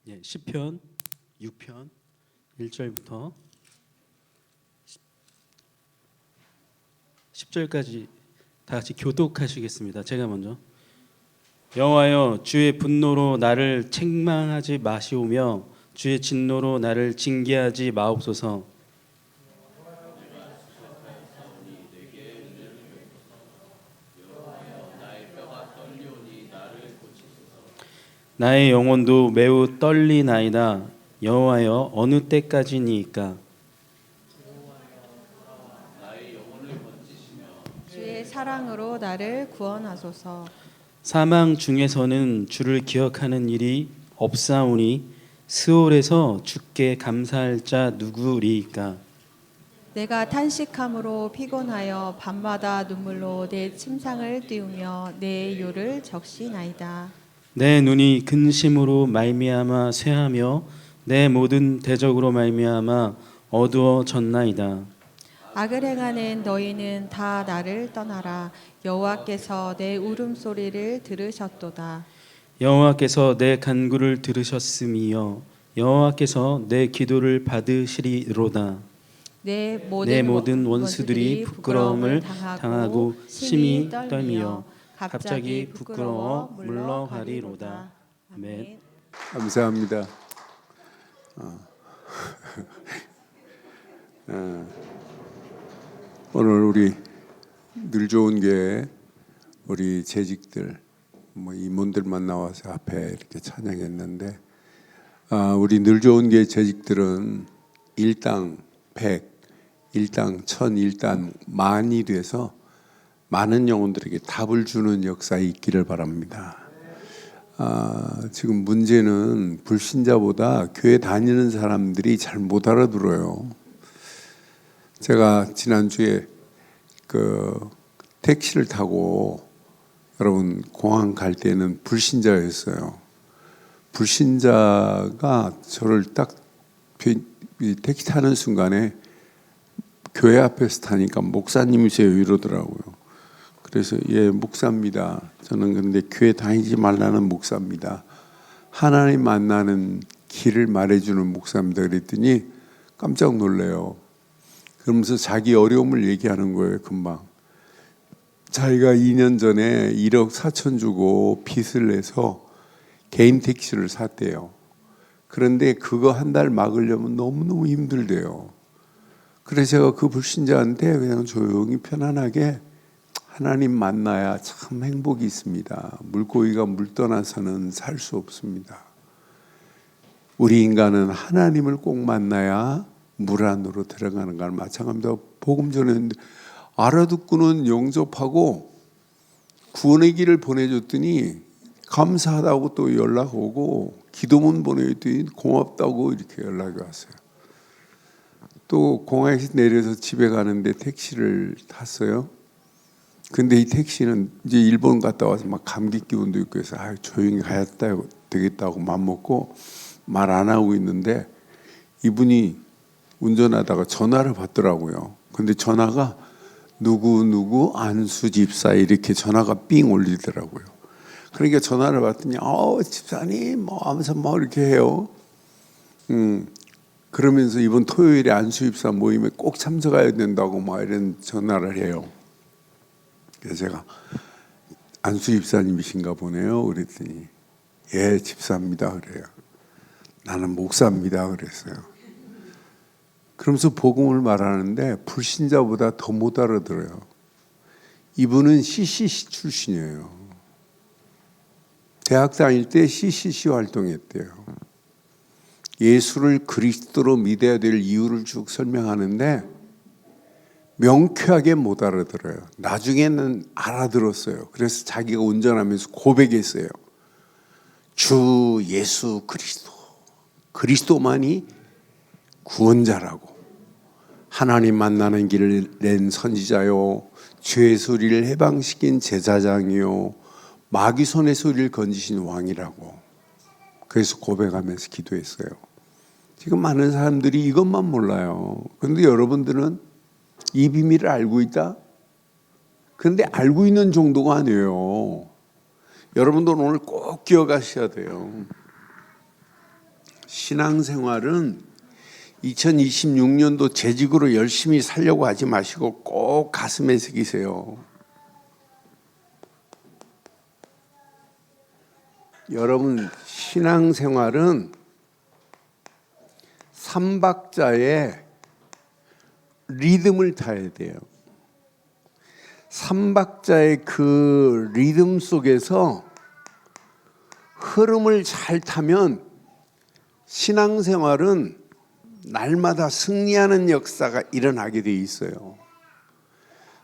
예, 시편 6편 1절부터 10절까지 다 같이 교독하시겠습니다. 제가 먼저. 여호와여, 주의 분노로 나를 책망하지 마시오며 주의 진노로 나를 징계하지 마옵소서. 나의 영혼도 매우 떨리나이다. 여호와여, 어느 때까지니이까? 주의 사랑으로 나를 구원하소서. 사망 중에서는 주를 기억하는 일이 없사오니 스올에서 주께 감사할 자 누구리이까? 내가 탄식함으로 피곤하여 밤마다 눈물로 내 침상을 띄우며 내 요를 적시나이다. 내 눈이 근심으로 말미암아 쇠하며 내 모든 대적으로 말미암아 어두워졌나이다. 악을 행하는 너희는 다 나를 떠나라. 여호와께서 내 울음소리를 들으셨도다. 여호와께서 내 간구를 들으셨음이여 여호와께서 내 기도를 받으시리로다. 내 내 모든 원수들이 부끄러움을 당하고 심히 떨미어 갑자기 부끄러워 물러가리로다. 아멘. 감사합니다. 오늘 우리 늘 좋은 교회 우리 재직들 임원들만 나와서 앞에 이렇게 찬양했는데 우리 늘 좋은 교회 재직들은 일당 100, 일당 1000, 일당 만이 돼서 많은 영혼들에게 답을 주는 역사에 있기를 바랍니다. 지금 문제는 불신자보다 교회 다니는 사람들이 잘 못 알아들어요. 제가 지난주에 택시를 타고 여러분 공항 갈 때는 불신자였어요. 불신자가 저를 딱 택시 타는 순간에 교회 앞에서 타니까 목사님이세요 이러더라고요. 그래서 예, 목사입니다. 저는 근데 교회 다니지 말라는 목사입니다. 하나님 만나는 길을 말해주는 목사입니다. 그랬더니 깜짝 놀래요. 그러면서 자기 어려움을 얘기하는 거예요. 금방 자기가 2년 전에 1억 4천 주고 빚을 내서 개인 택시를 샀대요. 그런데 그거 한 달 막으려면 너무너무 힘들대요. 그래서 제가 그 불신자한테 그냥 조용히 편안하게 하나님 만나야 참 행복이 있습니다. 물고기가 물 떠나서는 살 수 없습니다. 우리 인간은 하나님을 꼭 만나야 물 안으로 들어가는 거랑 마찬가지입니다. 복음 전했는데 알아듣고는 영접하고 구원의 길을 보내줬더니 감사하다고 또 연락 오고 기도문 보내줬더니 고맙다고 이렇게 연락이 왔어요. 또 공항에서 내려서 집에 가는데 택시를 탔어요. 근데 이 택시는 이제 일본 갔다 와서 막 감기 기운도 있고 해서 조용히 가야 되겠다고 맘먹고 말 안 하고 있는데 이분이 운전하다가 전화를 받더라고요. 근데 전화가 누구 안수 집사 이렇게 전화가 삥 올리더라고요. 그러니까 전화를 받더니 집사님 하면서 이렇게 해요. 그러면서 이번 토요일에 안수 집사 모임에 꼭 참석해야 된다고 이런 전화를 해요. 그래서 제가 안수 집사님이신가 보네요. 그랬더니 예, 집사입니다. 그래요. 나는 목사입니다. 그랬어요. 그러면서 복음을 말하는데 불신자보다 더 못 알아들어요. 이분은 CCC 출신이에요. 대학 다닐 때 CCC 활동했대요. 예수를 그리스도로 믿어야 될 이유를 쭉 설명하는데 명쾌하게 못 알아들어요. 나중에는 알아들었어요. 그래서 자기가 운전하면서 고백했어요. 주 예수 그리스도만이 구원자라고. 하나님 만나는 길을 낸 선지자요, 죄의 소리를 해방시킨 제사장이요, 마귀 손의 소리를 건지신 왕이라고. 그래서 고백하면서 기도했어요. 지금 많은 사람들이 이것만 몰라요. 그런데 여러분들은 이 비밀을 알고 있다? 그런데 알고 있는 정도가 아니에요. 여러분들은 오늘 꼭 기억하셔야 돼요. 신앙생활은 2026년도 재직으로 열심히 살려고 하지 마시고 꼭 가슴에 새기세요. 여러분, 신앙생활은 삼박자의 리듬을 타야 돼요. 삼박자의 그 리듬 속에서 흐름을 잘 타면 신앙생활은 날마다 승리하는 역사가 일어나게 돼 있어요.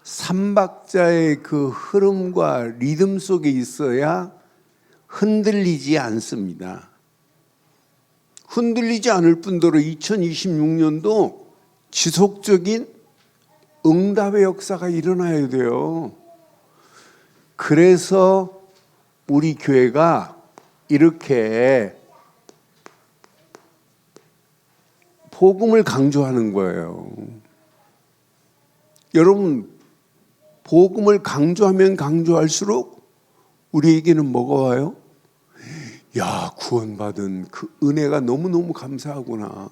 삼박자의 그 흐름과 리듬 속에 있어야 흔들리지 않습니다. 흔들리지 않을 뿐더러 2026년도 지속적인 응답의 역사가 일어나야 돼요. 그래서 우리 교회가 이렇게 복음을 강조하는 거예요. 여러분, 복음을 강조하면 강조할수록 우리에게는 뭐가 와요? 야, 구원받은 그 은혜가 너무너무 감사하구나.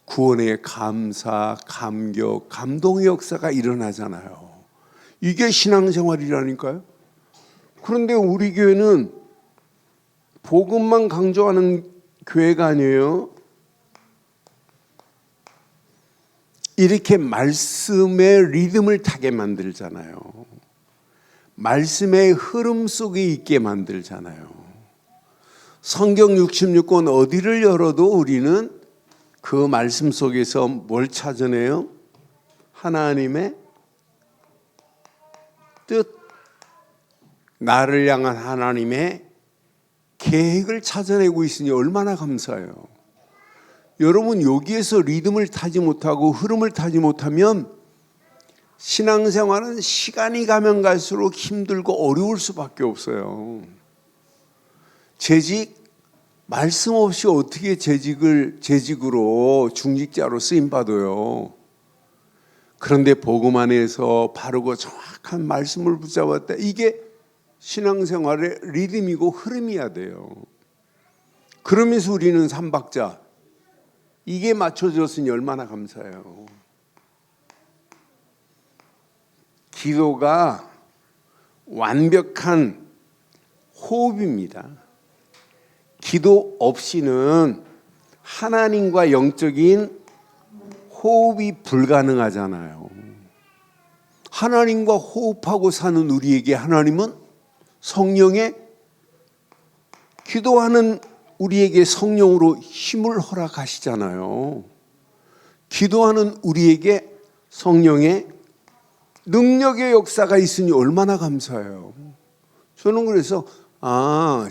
구원의 감사, 감격, 감동의 역사가 일어나잖아요. 이게 신앙생활이라니까요. 그런데 우리 교회는 복음만 강조하는 교회가 아니에요. 이렇게 말씀의 리듬을 타게 만들잖아요. 말씀의 흐름 속에 있게 만들잖아요. 성경 66권 어디를 열어도 우리는 그 말씀 속에서 뭘 찾아내요? 하나님의 뜻, 나를 향한 하나님의 계획을 찾아내고 있으니 얼마나 감사해요. 여러분, 여기에서 리듬을 타지 못하고 흐름을 타지 못하면 신앙생활은 시간이 가면 갈수록 힘들고 어려울 수밖에 없어요. 재직, 말씀 없이 어떻게 재직으로 중직자로 쓰임받아요. 그런데 복음 안에서 바르고 정확한 말씀을 붙잡았다. 이게 신앙생활의 리듬이고 흐름이어야 돼요. 그러면서 우리는 삼박자, 이게 맞춰졌으니 얼마나 감사해요. 기도가 완벽한 호흡입니다. 기도 없이는 하나님과 영적인 호흡이 불가능하잖아요. 하나님과 호흡하고 사는 우리에게 하나님은 성령의, 기도하는 우리에게 성령으로 힘을 허락하시잖아요. 기도하는 우리에게 성령의 능력의 역사가 있으니 얼마나 감사해요. 저는 그래서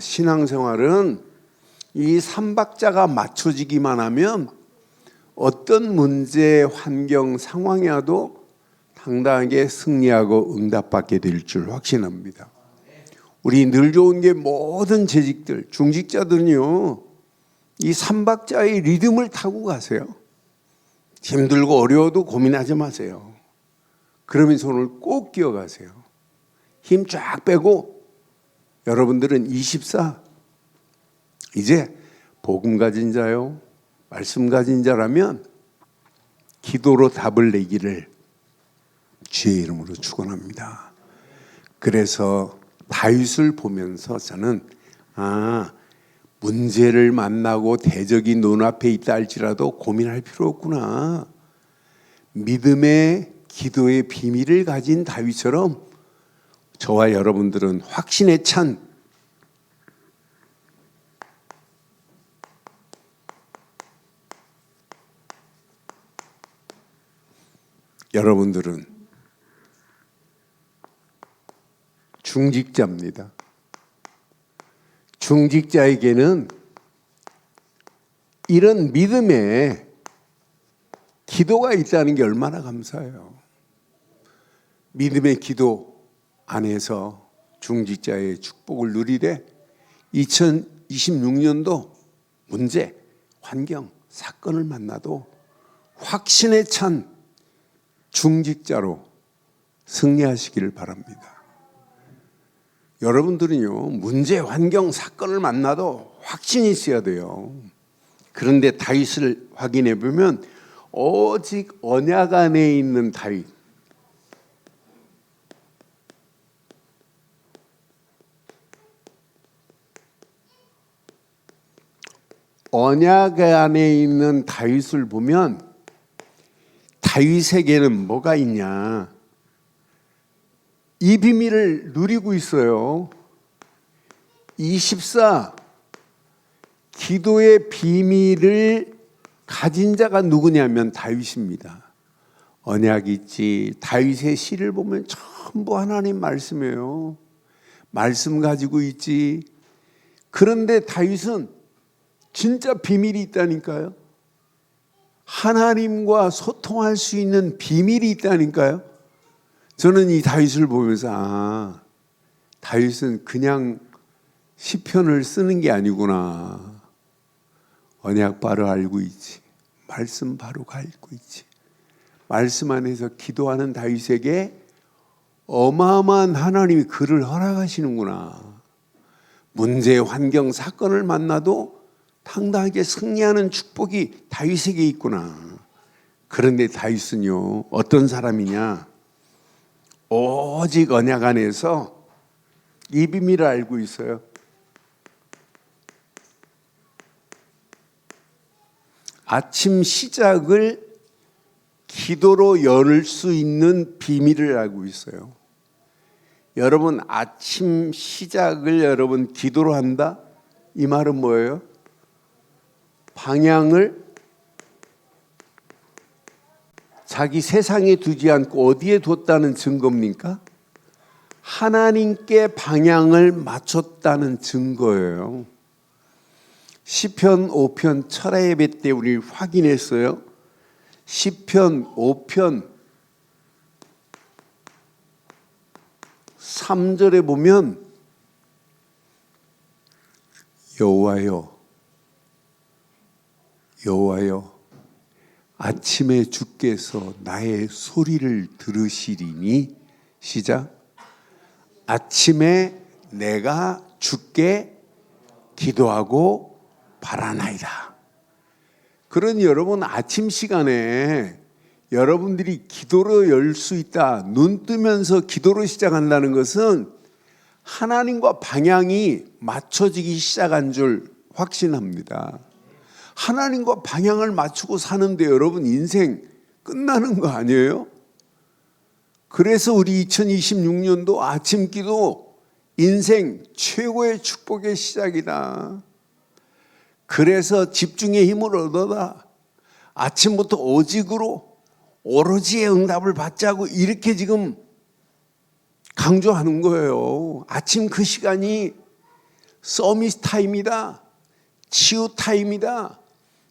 신앙생활은 이 삼박자가 맞춰지기만 하면 어떤 문제, 환경, 상황이라도 당당하게 승리하고 응답받게 될 줄 확신합니다. 우리 늘 좋은 게 모든 재직들, 중직자들은요, 이 삼박자의 리듬을 타고 가세요. 힘들고 어려워도 고민하지 마세요. 그러면서 오늘 꼭 기억하세요. 힘 쫙 빼고 여러분들은 24, 이제 복음 가진 자요, 말씀 가진 자라면 기도로 답을 내기를 주의 이름으로 축원합니다. 그래서 다윗을 보면서 저는 문제를 만나고 대적이 눈앞에 있다 할지라도 고민할 필요 없구나. 믿음의 기도의 비밀을 가진 다윗처럼 저와 여러분들은 확신에 찬 여러분들은 중직자입니다. 중직자에게는 이런 믿음의 기도가 있다는 게 얼마나 감사해요. 믿음의 기도 안에서 중직자의 축복을 누리되 2026년도 문제, 환경, 사건을 만나도 확신에 찬 중직자로 승리하시기를 바랍니다. 여러분들은요, 문제, 환경, 사건을 만나도 확신이 있어야 돼요. 그런데 다윗을 확인해 보면 오직 언약 안에 있는 다윗, 언약 안에 있는 다윗을 보면 다윗에게는 뭐가 있냐? 이 비밀을 누리고 있어요. 24 기도의 비밀을 가진 자가 누구냐면 다윗입니다. 언약이 있지. 다윗의 시를 보면 전부 하나님 말씀이에요. 말씀 가지고 있지. 그런데 다윗은 진짜 비밀이 있다니까요. 하나님과 소통할 수 있는 비밀이 있다니까요. 저는 이 다윗을 보면서 다윗은 그냥 시편을 쓰는 게 아니구나. 언약 바로 알고 있지. 말씀 바로 알고 있지. 말씀 안에서 기도하는 다윗에게 어마어마한 하나님이 그를 허락하시는구나. 문제, 환경, 사건을 만나도 당당하게 승리하는 축복이 다윗에게 있구나. 그런데 다윗은요, 어떤 사람이냐? 오직 언약 안에서 이 비밀을 알고 있어요. 아침 시작을 기도로 열 수 있는 비밀을 알고 있어요. 여러분, 아침 시작을 여러분 기도로 한다? 이 말은 뭐예요? 방향을 자기 세상에 두지 않고 어디에 뒀다는 증거입니까? 하나님께 방향을 맞췄다는 증거예요. 시편 5편 철야 예배 때 우리 확인했어요. 시편 5편 3절에 보면 여호와여 여호와여 아침에 주께서 나의 소리를 들으시리니 시작 아침에 내가 주께 기도하고 바라나이다. 그러니 여러분 아침 시간에 여러분들이 기도로 열 수 있다. 눈 뜨면서 기도로 시작한다는 것은 하나님과 방향이 맞춰지기 시작한 줄 확신합니다. 하나님과 방향을 맞추고 사는데 여러분 인생 끝나는 거 아니에요? 그래서 우리 2026년도 아침 기도 인생 최고의 축복의 시작이다. 그래서 집중의 힘을 얻어라. 아침부터 오직으로 오로지의 응답을 받자고 이렇게 지금 강조하는 거예요. 아침 그 시간이 서밋 타임이다. 치유 타임이다.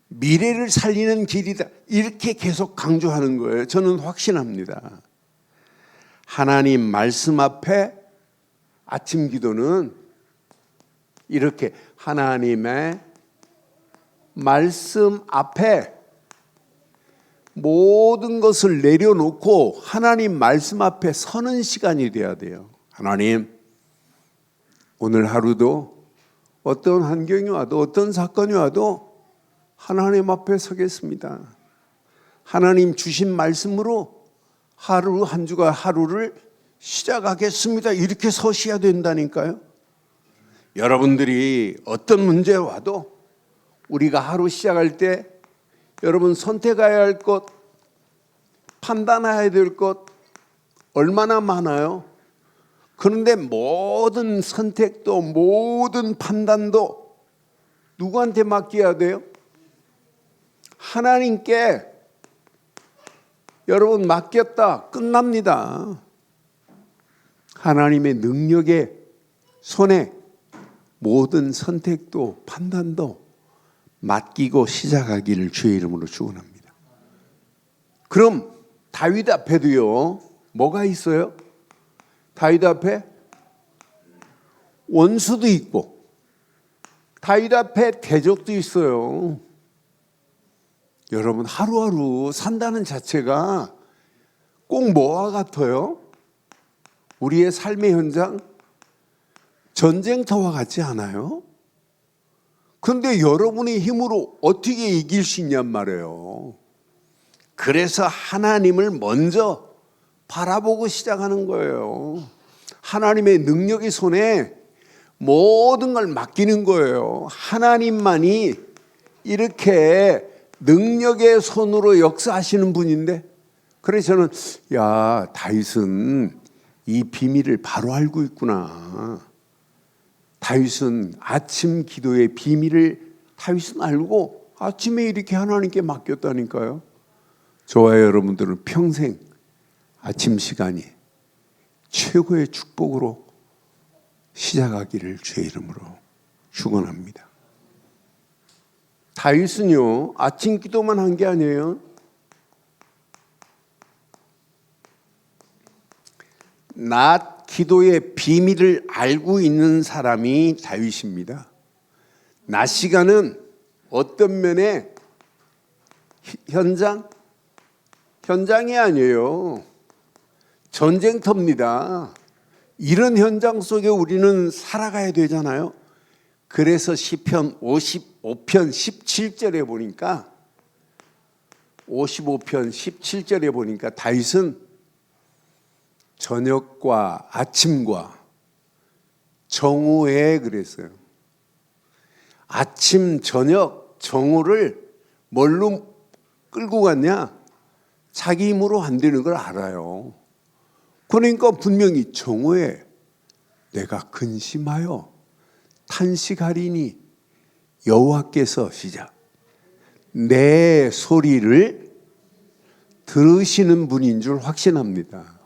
미래를 살리는 길이다. 이렇게 계속 강조하는 거예요. 저는 확신합니다. 하나님 말씀 앞에 아침 기도는 이렇게 하나님의 말씀 앞에 모든 것을 내려놓고 하나님 말씀 앞에 서는 시간이 돼야 돼요. 하나님, 오늘 하루도 어떤 환경이 와도 어떤 사건이 와도 하나님 앞에 서겠습니다. 하나님 주신 말씀으로 하루 한 주가 하루를 시작하겠습니다. 이렇게 서셔야 된다니까요. 여러분들이 어떤 문제가 와도 우리가 하루 시작할 때 여러분 선택해야 할 것, 판단해야 될 것 얼마나 많아요. 그런데 모든 선택도 모든 판단도 누구한테 맡겨야 돼요? 하나님께 여러분 맡겼다 끝납니다. 하나님의 능력의 손에 모든 선택도 판단도 맡기고 시작하기를 주의 이름으로 축원합니다. 그럼 다윗 앞에도요 뭐가 있어요? 다윗 앞에 원수도 있고 다윗 앞에 대적도 있어요. 여러분 하루하루 산다는 자체가 꼭 뭐와 같아요? 우리의 삶의 현장 전쟁터와 같지 않아요? 그런데 여러분의 힘으로 어떻게 이길 수 있냔 말이에요. 그래서 하나님을 먼저 바라보고 시작하는 거예요. 하나님의 능력의 손에 모든 걸 맡기는 거예요. 하나님만이 이렇게 능력의 손으로 역사하시는 분인데, 그래서 저는 다윗은 이 비밀을 바로 알고 있구나. 다윗은 아침 기도의 비밀을 다윗은 알고 아침에 이렇게 하나님께 맡겼다니까요. 저와 여러분들은 평생 아침 시간이 최고의 축복으로 시작하기를 주의 이름으로 축원합니다. 다윗은요, 아침 기도만 한 게 아니에요. 낮 기도의 비밀을 알고 있는 사람이 다윗입니다. 낮 시간은 어떤 면에 현장이 아니에요. 전쟁터입니다. 이런 현장 속에 우리는 살아가야 되잖아요. 그래서 시편 55편 17절에 보니까 55편 17절에 보니까 다윗은 저녁과 아침과 정오에 그랬어요. 아침, 저녁, 정오를 뭘로 끌고 갔냐? 자기 힘으로 안 되는 걸 알아요. 그러니까 분명히 정오에 내가 근심하여 탄식하리니 여호와께서 시작 내 소리를 들으시는 분인 줄 확신합니다.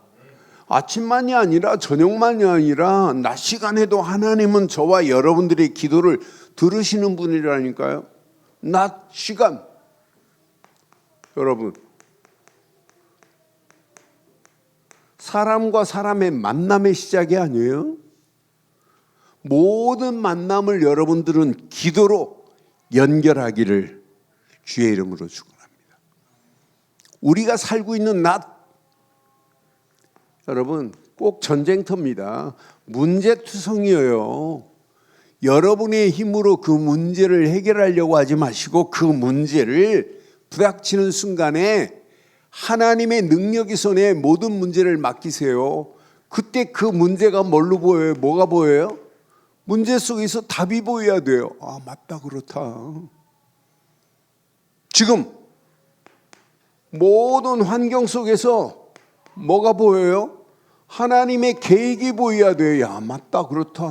아침만이 아니라 저녁만이 아니라 낮 시간에도 하나님은 저와 여러분들의 기도를 들으시는 분이라니까요. 낮 시간 여러분, 사람과 사람의 만남의 시작이 아니에요. 모든 만남을 여러분들은 기도로 연결하기를 주의 이름으로 축원합니다. 우리가 살고 있는 낮, 여러분 꼭 전쟁터입니다. 문제투성이에요. 여러분의 힘으로 그 문제를 해결하려고 하지 마시고 그 문제를 부닥치는 순간에 하나님의 능력의 손에 모든 문제를 맡기세요. 그때 그 문제가 뭘로 보여요? 뭐가 보여요? 문제 속에서 답이 보여야 돼요. 아, 맞다, 그렇다. 지금 모든 환경 속에서 뭐가 보여요? 하나님의 계획이 보여야 돼요. 야, 맞다, 그렇다.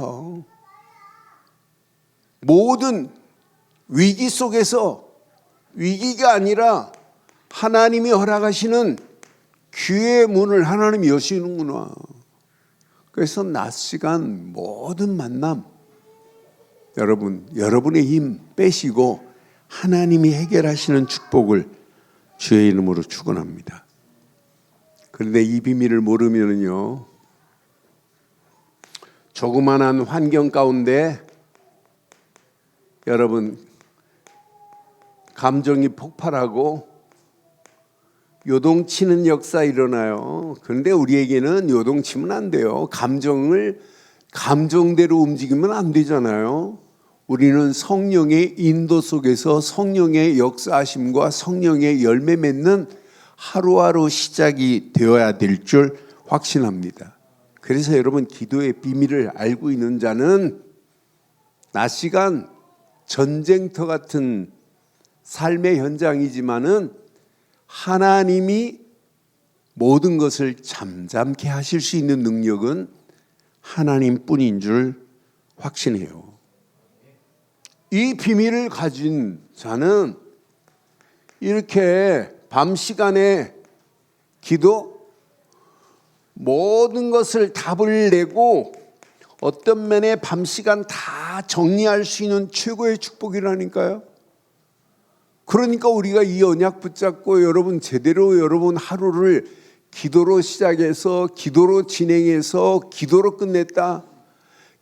모든 위기 속에서 위기가 아니라 하나님이 허락하시는 기회의 문을 하나님이 여시는구나. 그래서 낮 시간 모든 만남 여러분, 여러분의 힘 빼시고 하나님이 해결하시는 축복을 주의 이름으로 축원합니다. 그런데 이 비밀을 모르면요, 조그만한 환경 가운데 여러분 감정이 폭발하고 요동치는 역사 일어나요. 그런데 우리에게는 요동치면 안 돼요. 감정대로 움직이면 안 되잖아요. 우리는 성령의 인도 속에서 성령의 역사하심과 성령의 열매 맺는 하루하루 시작이 되어야 될 줄 확신합니다. 그래서 여러분, 기도의 비밀을 알고 있는 자는 낮 시간 전쟁터 같은 삶의 현장이지만은 하나님이 모든 것을 잠잠케 하실 수 있는 능력은 하나님뿐인 줄 확신해요. 이 비밀을 가진 자는 이렇게 밤 시간에 기도, 모든 것을 답을 내고 어떤 면에 밤 시간 다 정리할 수 있는 최고의 축복이라니까요. 그러니까 우리가 이 언약 붙잡고 여러분 제대로 여러분 하루를 기도로 시작해서 기도로 진행해서 기도로 끝냈다.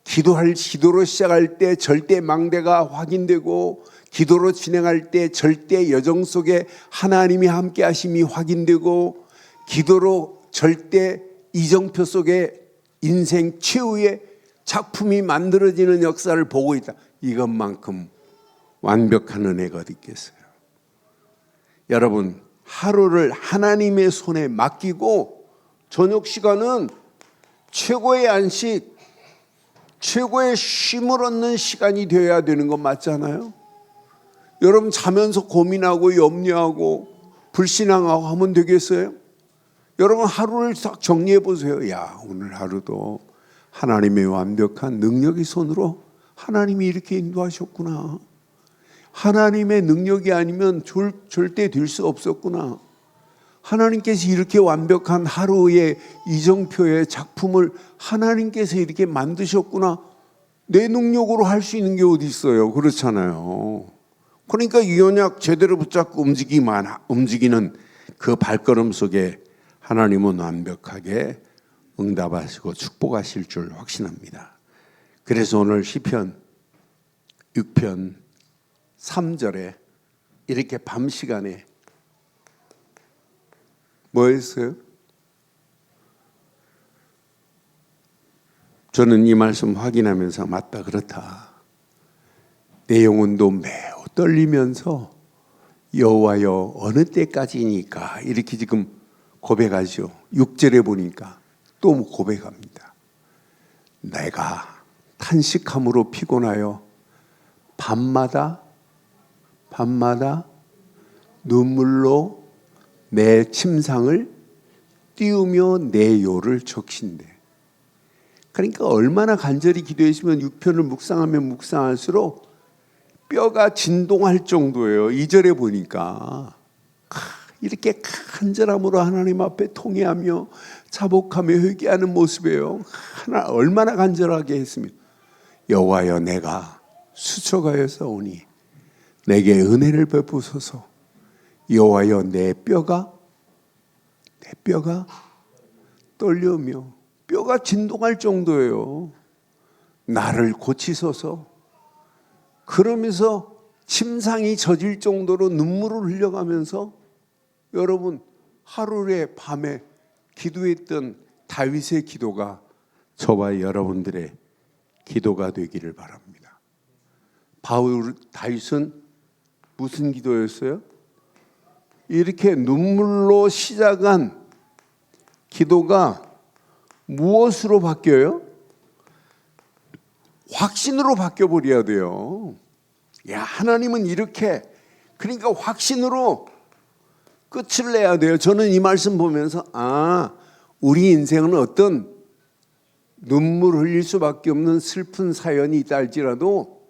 기도로 시작할 때 절대 망대가 확인되고 기도로 진행할 때 절대 여정 속에 하나님이 함께 하심이 확인되고 기도로 절대 이정표 속에 인생 최후의 작품이 만들어지는 역사를 보고 있다. 이것만큼 완벽한 은혜가 어디 있겠어요? 여러분, 하루를 하나님의 손에 맡기고 저녁 시간은 최고의 안식, 최고의 쉼을 얻는 시간이 되어야 되는 건 맞잖아요. 여러분 자면서 고민하고 염려하고 불신앙하고 하면 되겠어요? 여러분 하루를 딱 정리해 보세요. 야, 오늘 하루도 하나님의 완벽한 능력의 손으로 하나님이 이렇게 인도하셨구나. 하나님의 능력이 아니면 절대 될 수 없었구나. 하나님께서 이렇게 완벽한 하루의 이정표의 작품을 하나님께서 이렇게 만드셨구나. 내 능력으로 할 수 있는 게 어디 있어요? 그렇잖아요. 그러니까 이 언약 제대로 붙잡고 움직이는 그 발걸음 속에 하나님은 완벽하게 응답하시고 축복하실 줄 확신합니다. 그래서 오늘 시편 6편 3절에 이렇게 밤 시간에 뭐 했어요? 저는 이 말씀 확인하면서 맞다, 그렇다. 내 영혼도 매우 떨리면서 여호와여 어느 때까지니까 이렇게 지금 고백하죠. 6절에 보니까 또 고백합니다. 내가 탄식함으로 피곤하여 밤마다 눈물로 내 침상을 띄우며 내 요를 적신대. 그러니까 얼마나 간절히 기도했으면 6편을 묵상하면 묵상할수록 뼈가 진동할 정도예요. 2절에 보니까 이렇게 간절함으로 하나님 앞에 통회하며 자복하며 회개하는 모습이에요. 얼마나 간절하게 했으면 여호와여 내가 수척하여서오니 내게 은혜를 베푸소서. 여호와여 내 뼈가 떨려며 뼈가 진동할 정도예요. 나를 고치소서. 그러면서 침상이 젖을 정도로 눈물을 흘려가면서 여러분 하루의 밤에 기도했던 다윗의 기도가 저와 여러분들의 기도가 되기를 바랍니다. 다윗은 무슨 기도였어요? 이렇게 눈물로 시작한 기도가 무엇으로 바뀌어요? 확신으로 바뀌어버려야 돼요. 야, 하나님은 이렇게, 그러니까 확신으로 끝을 내야 돼요. 저는 이 말씀 보면서 우리 인생은 어떤 눈물 흘릴 수밖에 없는 슬픈 사연이 있다 할지라도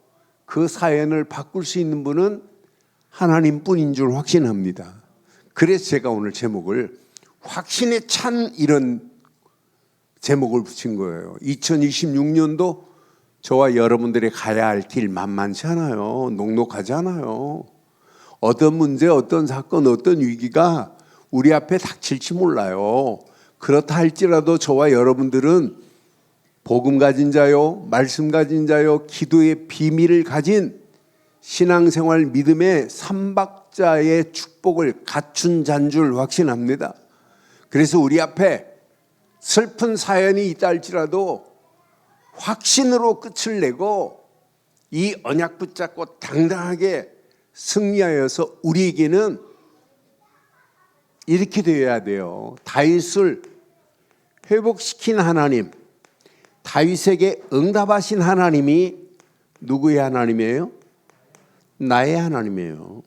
그 사연을 바꿀 수 있는 분은 하나님뿐인 줄 확신합니다. 그래서 제가 오늘 제목을 확신에 찬 이런 제목을 붙인 거예요. 2026년도 저와 여러분들이 가야 할 길 만만치 않아요. 녹록하지 않아요. 어떤 문제, 어떤 사건, 어떤 위기가 우리 앞에 닥칠지 몰라요. 그렇다 할지라도 저와 여러분들은 복음 가진 자요, 말씀 가진 자요, 기도의 비밀을 가진 신앙생활 믿음의 삼박자의 축복을 갖춘 자인 줄 확신합니다. 그래서 우리 앞에 슬픈 사연이 있다 할지라도 확신으로 끝을 내고 이 언약 붙잡고 당당하게 승리하여서 우리에게는 이렇게 되어야 돼요. 다윗을 회복시킨 하나님, 다윗에게 응답하신 하나님이 누구의 하나님이에요? 나의 하나님이에요.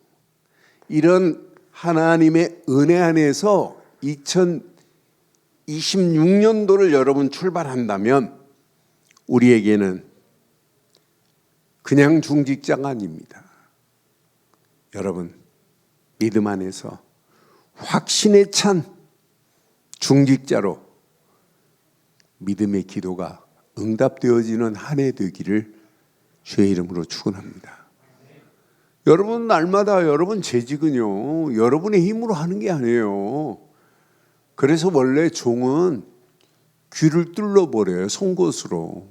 이런 하나님의 은혜 안에서 2026년도를 여러분 출발한다면 우리에게는 그냥 중직자가 아닙니다. 여러분 믿음 안에서 확신에 찬 중직자로 믿음의 기도가 응답되어지는 한 해 되기를 주의 이름으로 축원합니다. 여러분 날마다 여러분 재직은요 여러분의 힘으로 하는 게 아니에요. 그래서 원래 종은 귀를 뚫어버려요. 송곳으로.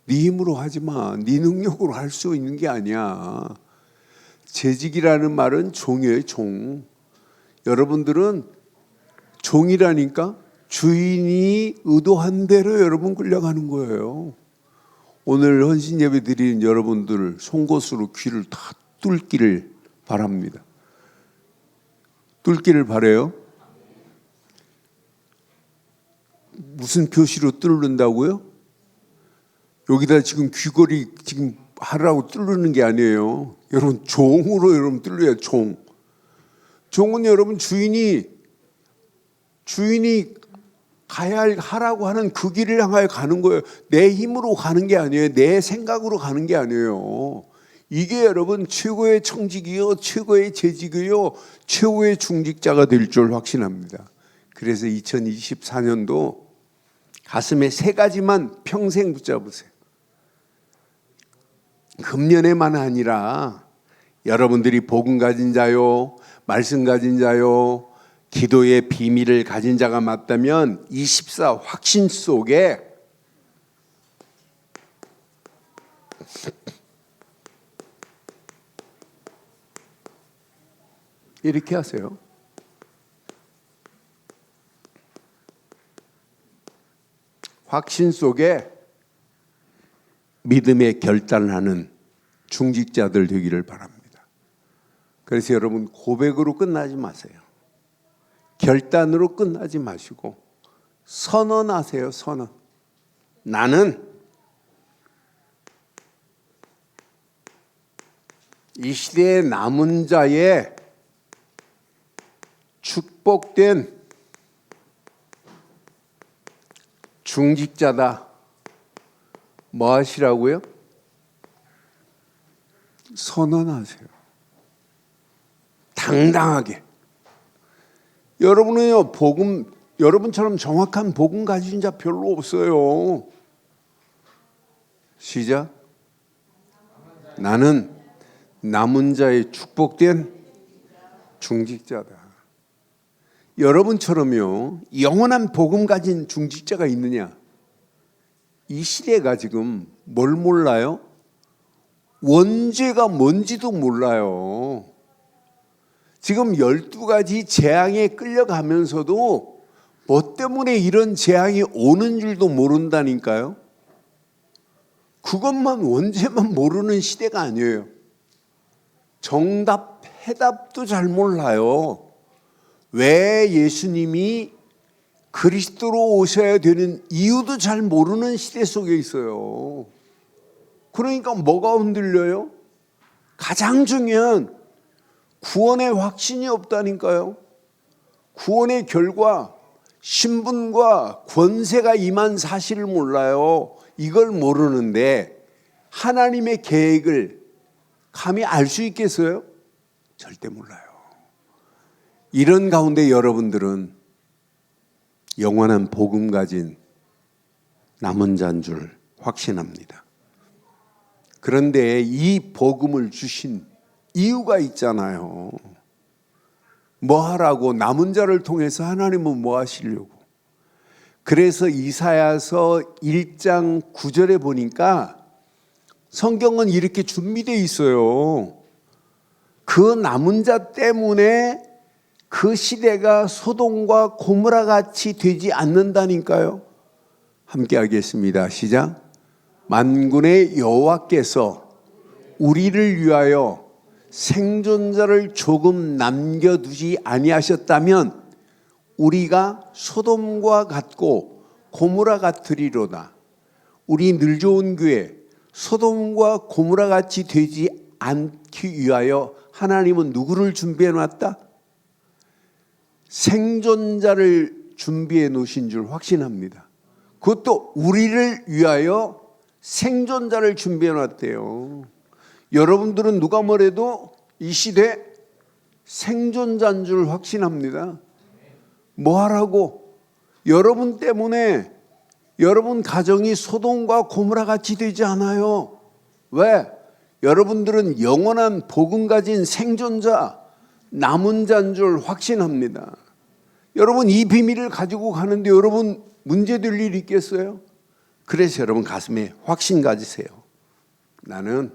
네 힘으로 하지 마. 네 능력으로 할 수 있는 게 아니야. 재직이라는 말은 종이에요. 종. 여러분들은 종이라니까 주인이 의도한 대로 여러분 끌려가는 거예요. 오늘 헌신 예배 드리는 여러분들 송곳으로 귀를 다 뚫기를 바랍니다. 뚫기를 바래요. 무슨 표시로 뚫는다고요? 여기다 지금 귀걸이 지금 하라고 뚫는 게 아니에요. 여러분 종으로 여러분 뚫려야 종. 종은 여러분 주인이 하라고 하는 그 길을 향하여 가는 거예요. 내 힘으로 가는 게 아니에요. 내 생각으로 가는 게 아니에요. 이게 여러분 최고의 청직이요, 최고의 재직이요, 최고의 중직자가 될 줄 확신합니다. 그래서 2024년도 가슴에 3가지만 평생 붙잡으세요. 금년에만 아니라 여러분들이 복음 가진 자요, 말씀 가진 자요, 기도의 비밀을 가진 자가 맞다면 24 확신 속에 이렇게 하세요. 확신 속에 믿음의 결단하는 중직자들 되기를 바랍니다. 그래서 여러분 고백으로 끝나지 마세요. 결단으로 끝나지 마시고 선언하세요. 선언. 나는 이 시대의 남은 자의 축복된 중직자다. 뭐 하시라고요? 선언하세요. 당당하게. 여러분은요, 여러분처럼 정확한 복음 가진 자 별로 없어요. 시작. 나는 남은 자의 축복된 중직자다. 여러분처럼요, 영원한 복음 가진 중직자가 있느냐? 이 시대가 지금 뭘 몰라요? 원죄가 뭔지도 몰라요. 지금 12가지 재앙에 끌려가면서도 뭐 때문에 이런 재앙이 오는 줄도 모른다니까요. 그것만 원죄만 모르는 시대가 아니에요. 정답, 해답도 잘 몰라요. 왜 예수님이 그리스도로 오셔야 되는 이유도 잘 모르는 시대 속에 있어요. 그러니까 뭐가 흔들려요? 가장 중요한 구원의 확신이 없다니까요. 구원의 결과, 신분과 권세가 임한 사실을 몰라요. 이걸 모르는데 하나님의 계획을 감히 알 수 있겠어요? 절대 몰라요. 이런 가운데 여러분들은 영원한 복음 가진 남은 자인 줄 확신합니다. 그런데 이 복음을 주신 이유가 있잖아요. 뭐 하라고? 남은 자를 통해서 하나님은 뭐 하시려고? 그래서 이사야서 1장 9절에 보니까 성경은 이렇게 준비되어 있어요. 그 남은 자 때문에 그 시대가 소돔과 고모라 같이 되지 않는다니까요. 함께 하겠습니다. 시작. 만군의 여호와께서 우리를 위하여 생존자를 조금 남겨두지 아니하셨다면 우리가 소돔과 같고 고모라 같으리로다. 우리 늘 좋은 교회 소돔과 고모라 같이 되지 않기 위하여 하나님은 누구를 준비해 놨다? 생존자를 준비해 놓으신 줄 확신합니다. 그것도 우리를 위하여 생존자를 준비해 놨대요. 여러분들은 누가 뭐래도 이 시대 생존자인 줄 확신합니다. 뭐 하라고? 여러분 때문에 여러분 가정이 소돔과 고모라 같이 되지 않아요. 왜? 여러분들은 영원한 복음 가진 생존자, 남은 자인 줄 확신합니다. 여러분 이 비밀을 가지고 가는데 여러분 문제될 일 있겠어요? 그래서 여러분 가슴에 확신 가지세요. 나는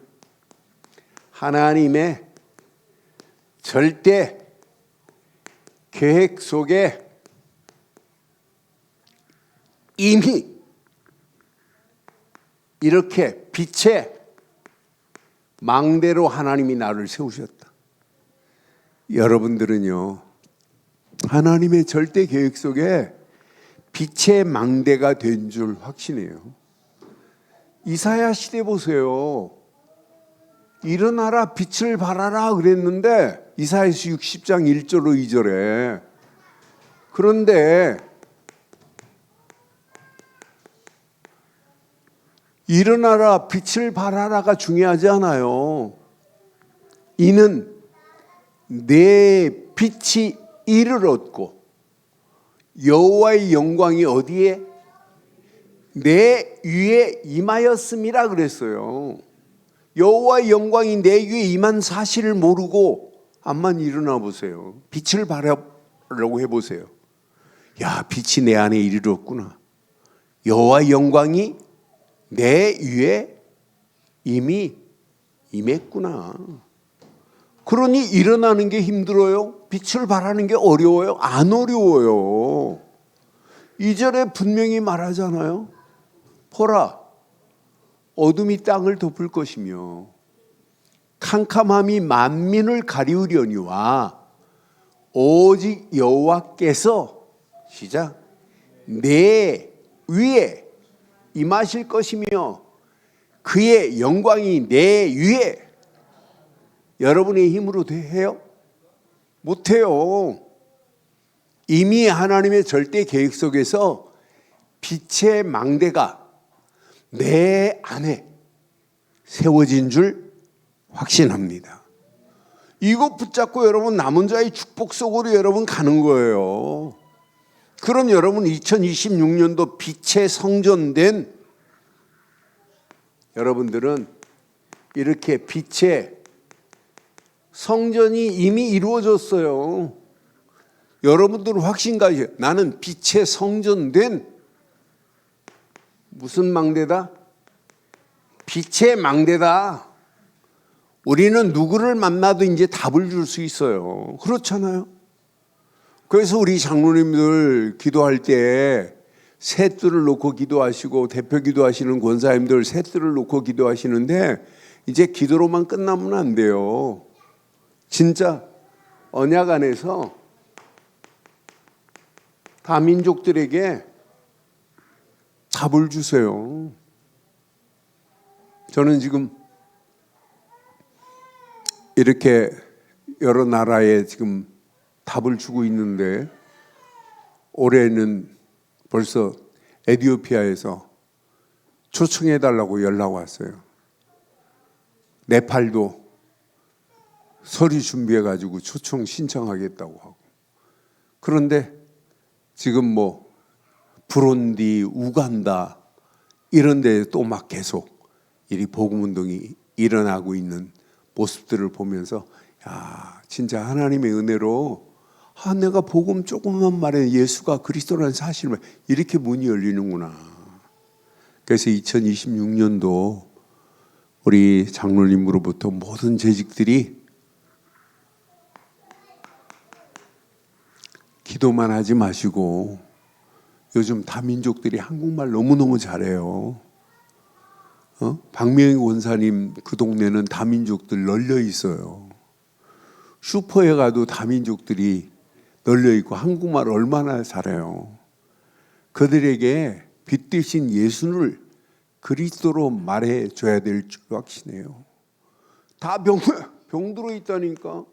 하나님의 절대 계획 속에 이미 이렇게 빛의 망대로 하나님이 나를 세우셨다. 여러분들은요, 하나님의 절대 계획 속에 빛의 망대가 된 줄 확신해요. 이사야 시대 보세요. 일어나라 빛을 발하라 그랬는데 이사야서 60장 1절로 2절에 그런데 일어나라 빛을 발하라가 중요하지 않아요. 이는 내 빛이 이를 얻고 여호와의 영광이 어디에? 내 위에 임하였음이라 그랬어요. 여호와의 영광이 내 위에 임한 사실을 모르고 암만 일어나 보세요. 빛을 발하라고 해보세요. 야, 빛이 내 안에 이르렀구나. 여호와의 영광이 내 위에 이미 임했구나. 그러니 일어나는 게 힘들어요? 빛을 발하는 게 어려워요? 안 어려워요. 2절에 분명히 말하잖아요. 보라, 어둠이 땅을 덮을 것이며 캄캄함이 만민을 가리우려니와 오직 여호와께서 시작 내 위에 임하실 것이며 그의 영광이 내 위에. 여러분의 힘으로 해요? 못해요. 이미 하나님의 절대 계획 속에서 빛의 망대가 내 안에 세워진 줄 확신합니다. 이거 붙잡고 여러분 남은 자의 축복 속으로 여러분 가는 거예요. 그럼 여러분 2026년도 빛의 성전된 여러분들은 이렇게 빛의 성전이 이미 이루어졌어요. 여러분들은 확신 가지세요. 나는 빛의 성전된 무슨 망대다? 빛의 망대다. 우리는 누구를 만나도 이제 답을 줄 수 있어요. 그렇잖아요. 그래서 우리 장로님들 기도할 때 셋들을 놓고 기도하시고 대표 기도하시는 권사님들 셋들을 놓고 기도하시는데 이제 기도로만 끝나면 안 돼요. 진짜 언약 안에서 다민족들에게 답을 주세요. 저는 지금 이렇게 여러 나라에 지금 답을 주고 있는데 올해는 벌써 에티오피아에서 초청해달라고 연락 왔어요. 네팔도 서류 준비해가지고 초청 신청하겠다고 하고. 그런데 지금 뭐 부룬디, 우간다 이런 데 또 막 계속 이 복음운동이 일어나고 있는 모습들을 보면서 야, 진짜 하나님의 은혜로 내가 복음 조금만 말해 예수가 그리스도라는 사실을 이렇게 문이 열리는구나. 그래서 2026년도 우리 장로님으로부터 모든 재직들이 기도만 하지 마시고 요즘 다민족들이 한국말 너무너무 잘해요. 박명희 원사님 그 동네는 다민족들 널려 있어요. 슈퍼에 가도 다민족들이 널려 있고 한국말 얼마나 잘해요. 그들에게 빛 대신 예수를 그리스도로 말해줘야 될 줄 확신해요. 다 병들어 있다니까.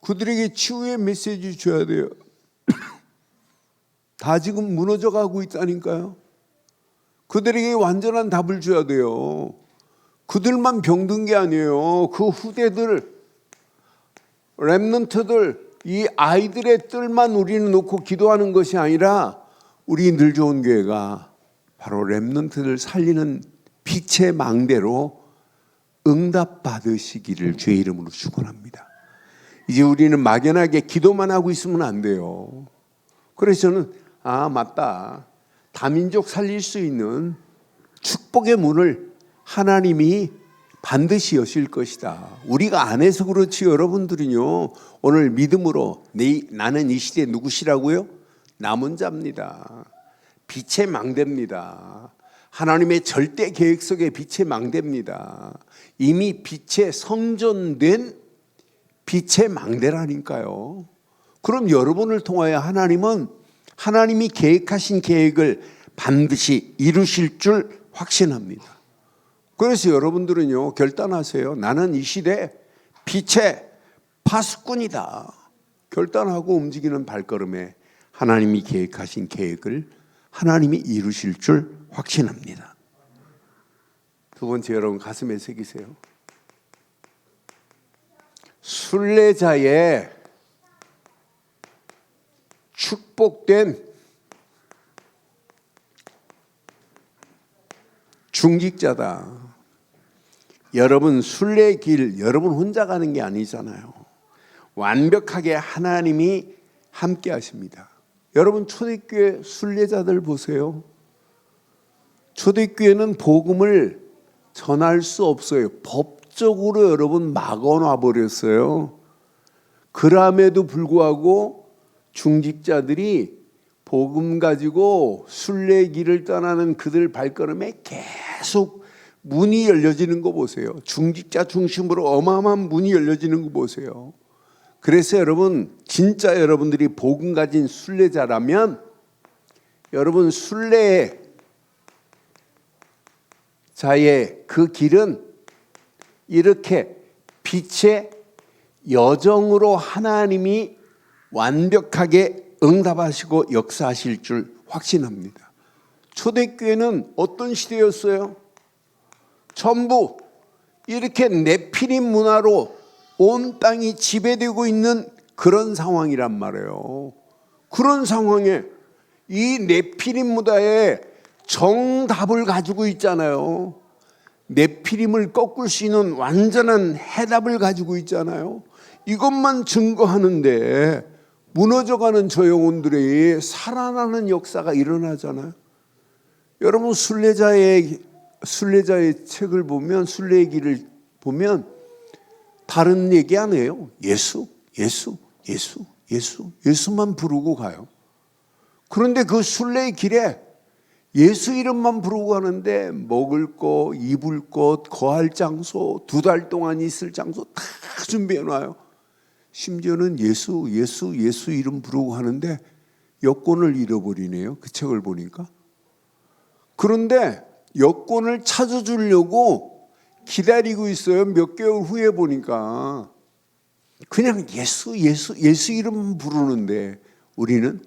그들에게 치유의 메시지 줘야 돼요. 다 지금 무너져가고 있다니까요. 그들에게 완전한 답을 줘야 돼요. 그들만 병든 게 아니에요. 그 후대들, 렘넌트들, 이 아이들의 뜰만 우리는 놓고 기도하는 것이 아니라 우리 늘 좋은 교회가 바로 렘넌트들 살리는 빛의 망대로 응답 받으시기를 주의 이름으로 축원합니다. 이제 우리는 막연하게 기도만 하고 있으면 안 돼요. 그래서 저는 맞다. 다민족 살릴 수 있는 축복의 문을 하나님이 반드시 여실 것이다. 우리가 안 해서 그렇지 여러분들은요. 오늘 믿음으로 나는 이 시대에 누구시라고요? 남은 자입니다. 빛의 망대입니다. 하나님의 절대 계획 속의 빛의 망대입니다. 이미 빛에 성전된 빛의 망대라니까요. 그럼 여러분을 통하여 하나님은 하나님이 계획하신 계획을 반드시 이루실 줄 확신합니다. 그래서 여러분들은요, 결단하세요. 나는 이 시대 빛의 파수꾼이다. 결단하고 움직이는 발걸음에 하나님이 계획하신 계획을 하나님이 이루실 줄 확신합니다. 두 번째, 여러분 가슴에 새기세요. 순례자의 축복된 중직자다. 여러분 순례의 길, 여러분 혼자 가는 게 아니잖아요. 완벽하게 하나님이 함께 하십니다. 여러분 초대교회 순례자들 보세요. 초대교회는 복음을 전할 수 없어요. 법적으로 여러분 막아놔 버렸어요. 그럼에도 불구하고 중직자들이 복음 가지고 순례의 길을 떠나는 그들 발걸음에 계속 문이 열려지는 거 보세요. 중직자 중심으로 어마어마한 문이 열려지는 거 보세요. 그래서 여러분 진짜 여러분들이 복음 가진 순례자라면 여러분 순례자의 그 길은 이렇게 빛의 여정으로 하나님이 완벽하게 응답하시고 역사하실 줄 확신합니다. 초대교회는 어떤 시대였어요? 전부 이렇게 네피림 문화로 온 땅이 지배되고 있는 그런 상황이란 말이에요. 그런 상황에 이 네피림 문화에 정답을 가지고 있잖아요. 네피림을 꺾을 수 있는 완전한 해답을 가지고 있잖아요. 이것만 증거하는데 무너져가는 저 영혼들이 살아나는 역사가 일어나잖아요. 여러분 순례자의 책을 보면, 순례의 길을 보면 다른 얘기 안 해요. 예수만 부르고 가요. 그런데 그 순례의 길에 예수 이름만 부르고 가는데 먹을 것, 입을 것, 거할 장소, 2달 동안 있을 장소 다 준비해 놔요. 심지어는 예수 이름 부르고 하는데 여권을 잃어버리네요. 그 책을 보니까. 그런데 여권을 찾아주려고 기다리고 있어요. 몇 개월 후에 보니까 그냥 예수 이름 부르는데 우리는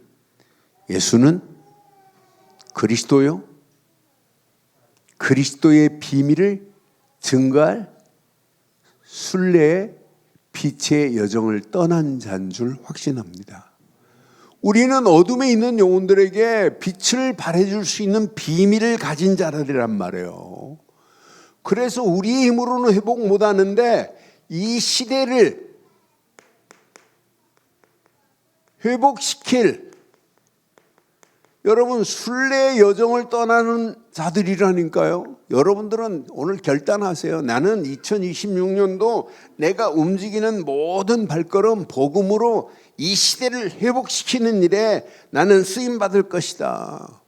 예수는 그리스도요. 그리스도의 비밀을 증거할 순례의 빛의 여정을 떠난 자인 줄 확신합니다. 우리는 어둠에 있는 영혼들에게 빛을 발해줄 수 있는 비밀을 가진 자들이란 말이에요. 그래서 우리의 힘으로는 회복 못하는데 이 시대를 회복시킬 여러분 순례의 여정을 떠나는 자들이라니까요. 여러분들은 오늘 결단하세요. 나는 2026년도 내가 움직이는 모든 발걸음 복음으로 이 시대를 회복시키는 일에 나는 쓰임받을 것이다.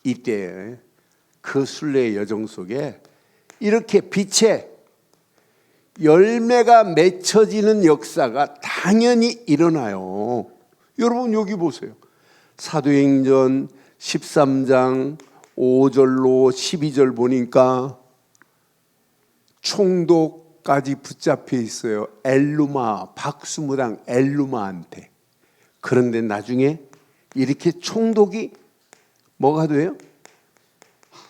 이때 그 순례의 여정 속에 이렇게 빛의 열매가 맺혀지는 역사가 당연히 일어나요. 여러분 여기 보세요. 사도행전 13장 5절로 12절 보니까 총독까지 붙잡혀 있어요. 엘루마, 박수무당 엘루마한테. 그런데 나중에 이렇게 총독이 뭐가 돼요?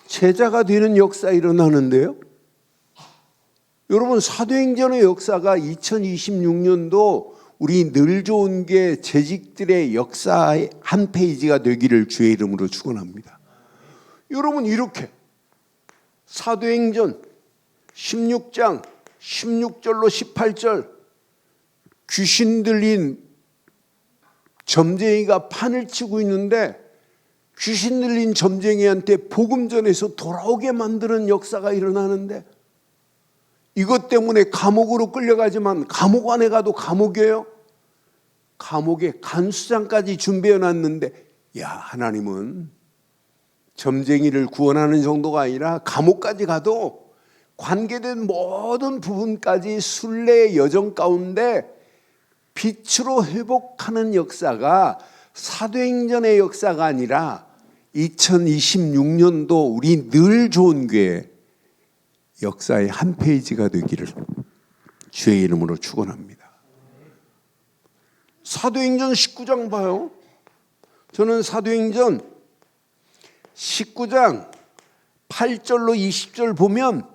제자가 되는 역사 일어나는데요. 여러분 사도행전의 역사가 2026년도 우리 늘 좋은 게 재직들의 역사의 한 페이지가 되기를 주의 이름으로 축원합니다. 여러분 이렇게 사도행전 16장 16절로 18절 귀신 들린 점쟁이가 판을 치고 있는데 귀신 들린 점쟁이한테 복음 전해서 돌아오게 만드는 역사가 일어나는데 이것 때문에 감옥으로 끌려가지만 감옥 안에 가도 감옥이에요. 감옥에 간수장까지 준비해 놨는데 야 하나님은 점쟁이를 구원하는 정도가 아니라 감옥까지 가도 관계된 모든 부분까지 순례의 여정 가운데 빛으로 회복하는 역사가 사도행전의 역사가 아니라 2026년도 우리 늘 좋은 교회 역사의 한 페이지가 되기를 주의 이름으로 축원합니다. 사도행전 19장 봐요. 저는 사도행전 19장 8절로 20절 보면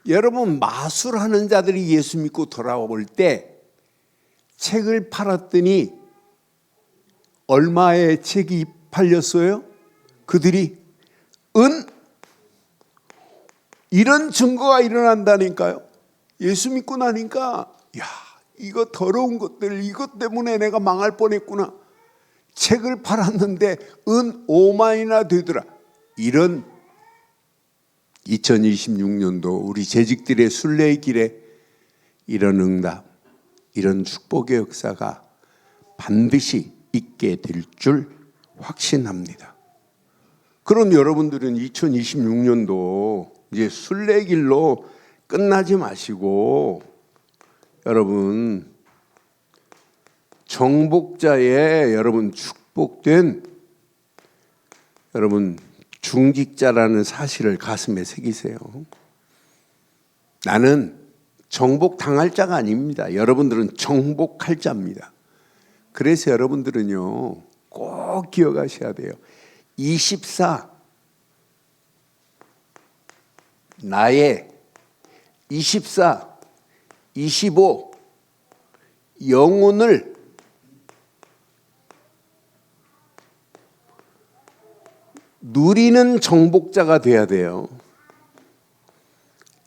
여러분 마술하는 자들이 예수 믿고 돌아올 때 책을 팔았더니 얼마의 책이 팔렸어요? 그들이 이런 증거가 일어난다니까요. 예수 믿고 나니까 야, 이거 더러운 것들 이것 때문에 내가 망할 뻔했구나. 책을 팔았는데 5만이나 되더라. 이런 2026년도 우리 재직들의 순례의 길에 이런 응답, 이런 축복의 역사가 반드시 있게 될 줄 확신합니다. 그럼 여러분들은 2026년도 이제 순례의 길로 끝나지 마시고 여러분 정복자의 여러분 축복된 여러분 중직자라는 사실을 가슴에 새기세요. 나는 정복당할 자가 아닙니다. 여러분들은 정복할 자입니다. 그래서 여러분들은요 꼭 기억하셔야 돼요. 24 나의 24 25 영혼을 누리는 정복자가 돼야 돼요.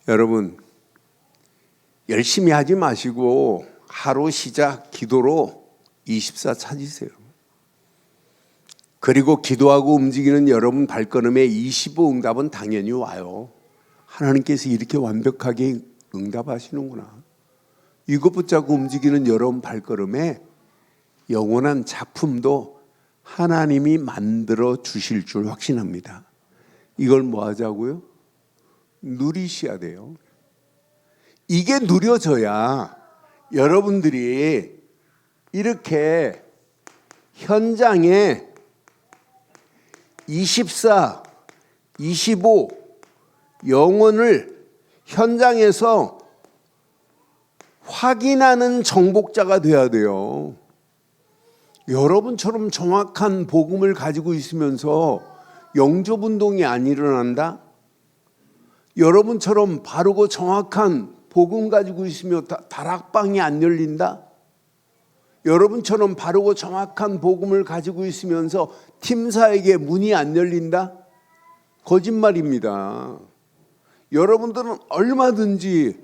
여러분 열심히 하지 마시고 하루 시작 기도로 24 찾으세요. 그리고 기도하고 움직이는 여러분 발걸음에 25 응답은 당연히 와요. 하나님께서 이렇게 완벽하게 응답하시는구나. 이것 붙잡고 움직이는 여러분 발걸음에 영원한 작품도 하나님이 만들어 주실 줄 확신합니다. 이걸 뭐 하자고요? 누리셔야 돼요. 이게 누려져야 여러분들이 이렇게 현장에 24, 25 영혼을 현장에서 확인하는 정복자가 돼야 돼요. 여러분처럼 정확한 복음을 가지고 있으면서 영접운동이 안 일어난다? 여러분처럼 바르고 정확한 복음 가지고 있으며 다락방이 안 열린다? 여러분처럼 바르고 정확한 복음을 가지고 있으면서 팀사에게 문이 안 열린다? 거짓말입니다. 여러분들은 얼마든지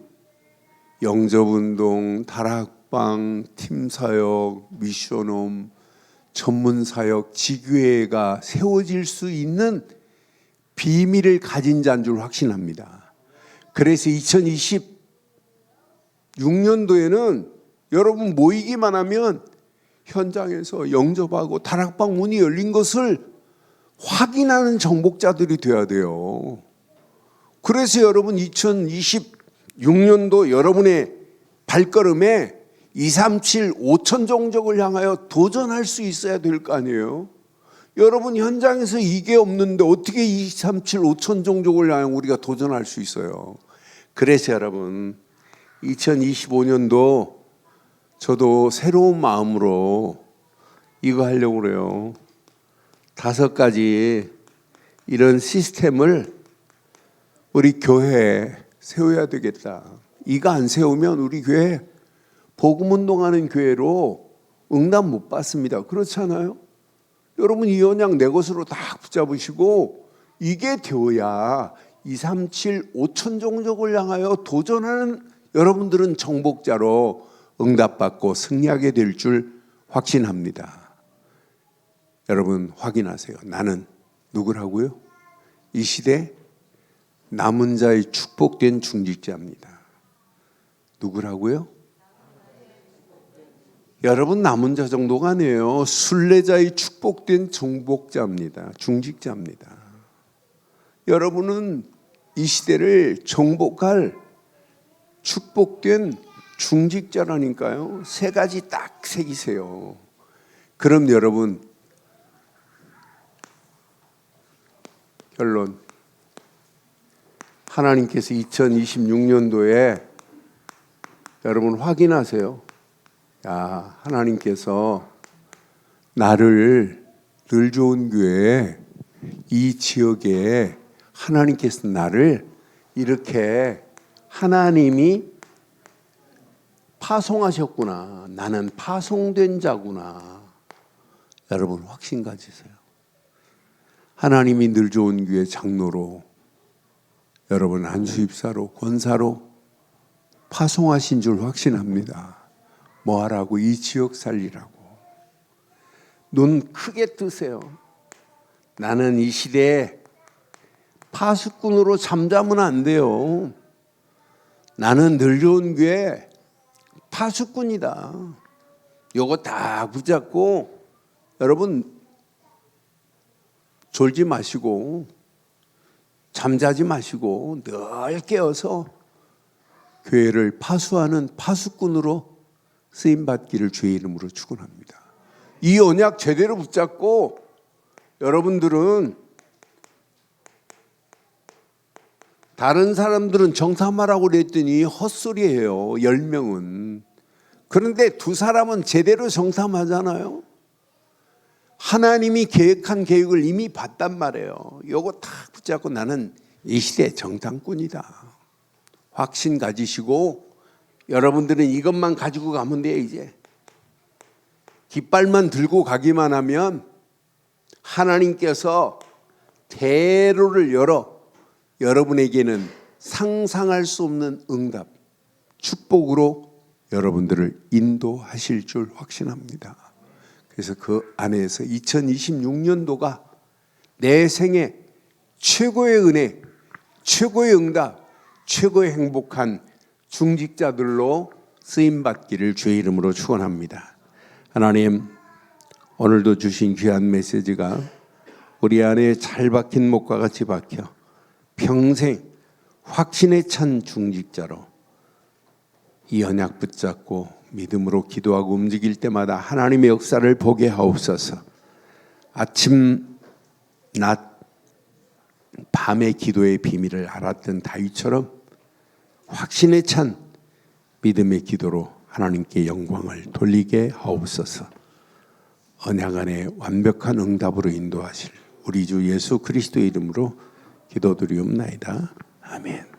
영접운동, 다락방, 팀사역, 미션홈, 전문사역, 지교회가 세워질 수 있는 비밀을 가진 자인 줄 확신합니다. 그래서 2026년도에는 여러분 모이기만 하면 현장에서 영접하고 다락방 문이 열린 것을 확인하는 정복자들이 되어야 돼요. 그래서 여러분 2026년도 여러분의 발걸음에 237 5천 종족을 향하여 도전할 수 있어야 될 거 아니에요. 여러분 현장에서 이게 없는데 어떻게 237 5천 종족을 향해 우리가 도전할 수 있어요. 그래서 여러분 2025년도 저도 새로운 마음으로 이거 하려고 그래요. 5가지 이런 시스템을 우리 교회에 세워야 되겠다. 이거 안 세우면 우리 교회 복음운동하는 교회로 응답 못 받습니다. 그렇지 않아요? 여러분 이 언약 내 것으로 다 붙잡으시고 이게 되어야 237 5천 종족을 향하여 도전하는 여러분들은 정복자로 응답받고 승리하게 될 줄 확신합니다. 여러분 확인하세요. 나는 누구라고요? 이 시대 남은 자의 축복된 중직자입니다. 누구라고요? 여러분 남은 자 정도가 아니에요. 순례자의 축복된 정복자입니다. 중직자입니다. 여러분은 이 시대를 정복할 축복된 중직자라니까요. 세 가지 딱 새기세요. 그럼 여러분 결론, 하나님께서 2026년도에 여러분 확인하세요. 야, 하나님께서 나를 늘 좋은 교회 이 지역에 하나님께서 나를 이렇게 하나님이 파송하셨구나. 나는 파송된 자구나. 여러분 확신 가지세요. 하나님이 늘 좋은 교회 장로로, 여러분 안수입사로, 권사로 파송하신 줄 확신합니다. 뭐하라고? 이 지역 살리라고. 눈 크게 뜨세요. 나는 이 시대에 파수꾼으로 잠자면 안 돼요. 나는 늘 좋은 교회 파수꾼이다. 요거 다 붙잡고 여러분 졸지 마시고 잠자지 마시고 늘 깨어서 교회를 파수하는 파수꾼으로 쓰임받기를 주의 이름으로 축원합니다. 이 언약 제대로 붙잡고 여러분들은, 다른 사람들은 정탐하라고 그랬더니 헛소리예요. 10명은. 그런데 두 사람은 제대로 정탐하잖아요. 하나님이 계획한 계획을 이미 봤단 말이에요. 요거 딱 붙잡고 나는 이 시대 정탐꾼이다. 확신 가지시고 여러분들은 이것만 가지고 가면 돼요. 이제 깃발만 들고 가기만 하면 하나님께서 대로를 열어 여러분에게는 상상할 수 없는 응답, 축복으로 여러분들을 인도하실 줄 확신합니다. 그래서 그 안에서 2026년도가 내 생애 최고의 은혜, 최고의 응답, 최고의 행복한 중직자들로 쓰임받기를 주의 이름으로 축원합니다. 하나님, 오늘도 주신 귀한 메시지가 우리 안에 잘 박힌 목과 같이 박혀 평생 확신에 찬 중직자로 이 언약 붙잡고 믿음으로 기도하고 움직일 때마다 하나님의 역사를 보게 하옵소서. 아침, 낮, 밤의 기도의 비밀을 알았던 다윗처럼 확신에 찬 믿음의 기도로 하나님께 영광을 돌리게 하옵소서. 언약 안에 완벽한 응답으로 인도하실 우리 주 예수 그리스도의 이름으로 기도드리옵나이다. 아멘.